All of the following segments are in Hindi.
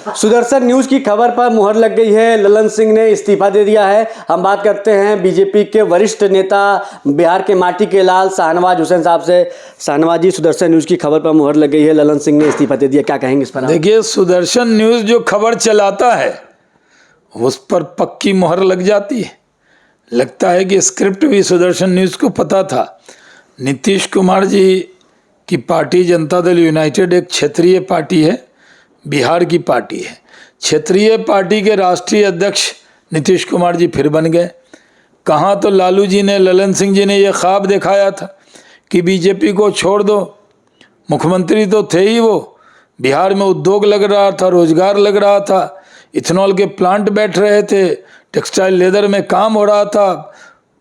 सुदर्शन न्यूज की खबर पर मुहर लग गई है। ललन सिंह ने इस्तीफा दे दिया है। हम बात करते हैं बीजेपी के वरिष्ठ नेता, बिहार के माटी के लाल शाहनवाज हुसैन साहब से। शाहनवाज जी, सुदर्शन न्यूज की खबर पर मुहर लग गई है, ललन सिंह ने इस्तीफा दे दिया, क्या कहेंगे इस पर? देखिए, सुदर्शन न्यूज जो खबर चलाता है उस पर पक्की मुहर लग जाती है। लगता है कि स्क्रिप्ट भी सुदर्शन न्यूज को पता था। नीतीश कुमार जी की पार्टी जनता दल यूनाइटेड एक क्षेत्रीय पार्टी है, बिहार की पार्टी है। क्षेत्रीय पार्टी के राष्ट्रीय अध्यक्ष नीतीश कुमार जी फिर बन गए। कहाँ तो लालू जी ने, ललन सिंह जी ने यह ख्वाब दिखाया था कि बीजेपी को छोड़ दो, मुख्यमंत्री तो थे ही वो, बिहार में उद्योग लग रहा था, रोजगार लग रहा था, इथेनॉल के प्लांट बैठ रहे थे, टेक्सटाइल लेदर में काम हो रहा था,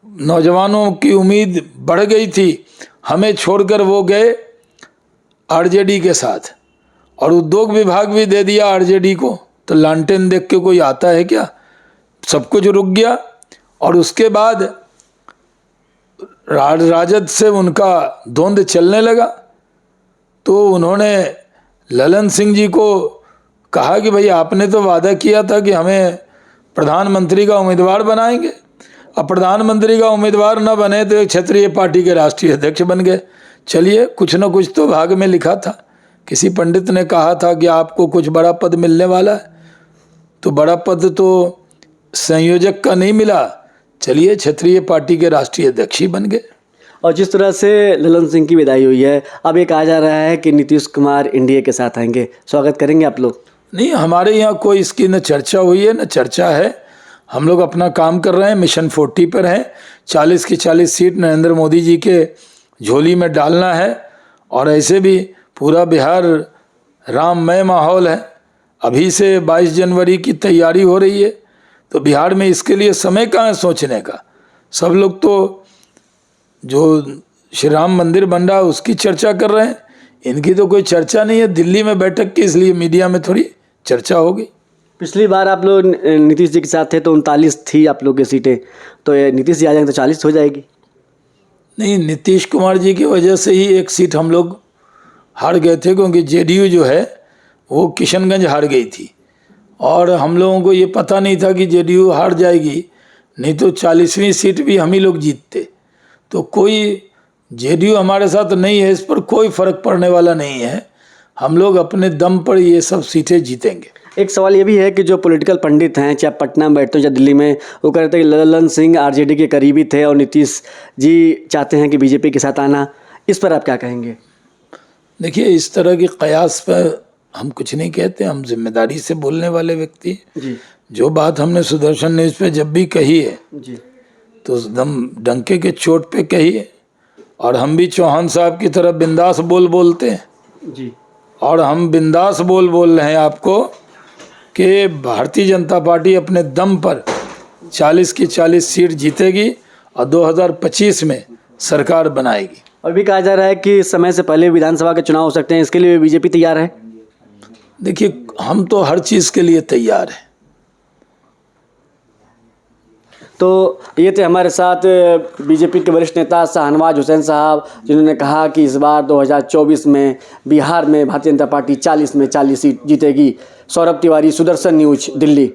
नौजवानों की उम्मीद बढ़ गई थी। हमें छोड़कर वो गए आरजेडी के साथ, और उद्योग विभाग भी दे दिया आरजेडी को। तो लालटेन देख के कोई आता है क्या? सब कुछ रुक गया। और उसके बाद राजद से उनका द्वंद्व चलने लगा। तो उन्होंने ललन सिंह जी को कहा कि भाई, आपने तो वादा किया था कि हमें प्रधानमंत्री का उम्मीदवार बनाएंगे। अब प्रधानमंत्री का उम्मीदवार न बने तो एक क्षेत्रीय पार्टी के राष्ट्रीय अध्यक्ष बन गए। चलिए, कुछ न कुछ तो भाग में लिखा था। किसी पंडित ने कहा था कि आपको कुछ बड़ा पद मिलने वाला है, तो बड़ा पद तो संयोजक का नहीं मिला। चलिए, क्षेत्रीय पार्टी के राष्ट्रीय अध्यक्ष ही बन गए। और जिस तरह से ललन सिंह की विदाई हुई है, अब ये कहा जा रहा है कि नीतीश कुमार एनडीए के साथ आएंगे, स्वागत करेंगे आप लोग? नहीं, हमारे यहाँ कोई इसकी न चर्चा हुई है न चर्चा है। हम लोग अपना काम कर रहे हैं, मिशन 40 पर हैं। 40 की 40 सीट नरेंद्र मोदी जी के झोली में डालना है। और ऐसे भी पूरा बिहार राममय माहौल है। अभी से 22 जनवरी की तैयारी हो रही है, तो बिहार में इसके लिए समय कहाँ है सोचने का। सब लोग तो जो श्री राम मंदिर बन रहा है उसकी चर्चा कर रहे हैं, इनकी तो कोई चर्चा नहीं है। दिल्ली में बैठक की, इसलिए मीडिया में थोड़ी चर्चा होगी। पिछली बार आप लोग नीतीश जी के साथ थे तो 39 थी आप लोग की सीटें, तो नीतीश जी आ जाएंगे तो 40 हो जाएगी। नहीं, नीतीश कुमार जी की वजह से ही एक सीट हम लोग हार गए थे, क्योंकि जेडीयू जो है वो किशनगंज हार गई थी। और हम लोगों को ये पता नहीं था कि जेडीयू हार जाएगी, नहीं तो 40वीं सीट भी हम ही लोग जीतते। तो कोई जेडीयू हमारे साथ नहीं है, इस पर कोई फर्क पड़ने वाला नहीं है। हम लोग अपने दम पर ये सब सीटें जीतेंगे। एक सवाल ये भी है कि जो पॉलिटिकल पंडित हैं, चाहे पटना में बैठते हो चाहे दिल्ली में, वो कहते हैं कि ललन सिंह आरजेडी के करीबी थे और नीतीश जी चाहते हैं कि बीजेपी के साथ आना। इस पर आप क्या कहेंगे? देखिए, इस तरह की कयास पर हम कुछ नहीं कहते। हम जिम्मेदारी से बोलने वाले व्यक्ति हैं। जो बात हमने सुदर्शन न्यूज पे जब भी कही है जी, तो दम डंके के चोट पे कही है। और हम भी चौहान साहब की तरह बिंदास बोलते हैं जी। और हम बिंदास बोल रहे हैं आपको कि भारतीय जनता पार्टी अपने दम पर 40 की 40 सीट जीतेगी और 2025 में सरकार बनाएगी। और भी कहा जा रहा है कि समय से पहले विधानसभा के चुनाव हो सकते हैं, इसके लिए बीजेपी तैयार है? देखिए, हम तो हर चीज़ के लिए तैयार हैं। तो ये थे हमारे साथ बीजेपी के वरिष्ठ नेता शाहनवाज हुसैन साहब, जिन्होंने कहा कि इस बार 2024 में बिहार में भारतीय जनता पार्टी 40 में 40 सीट जीतेगी। सौरभ तिवारी, सुदर्शन न्यूज, दिल्ली।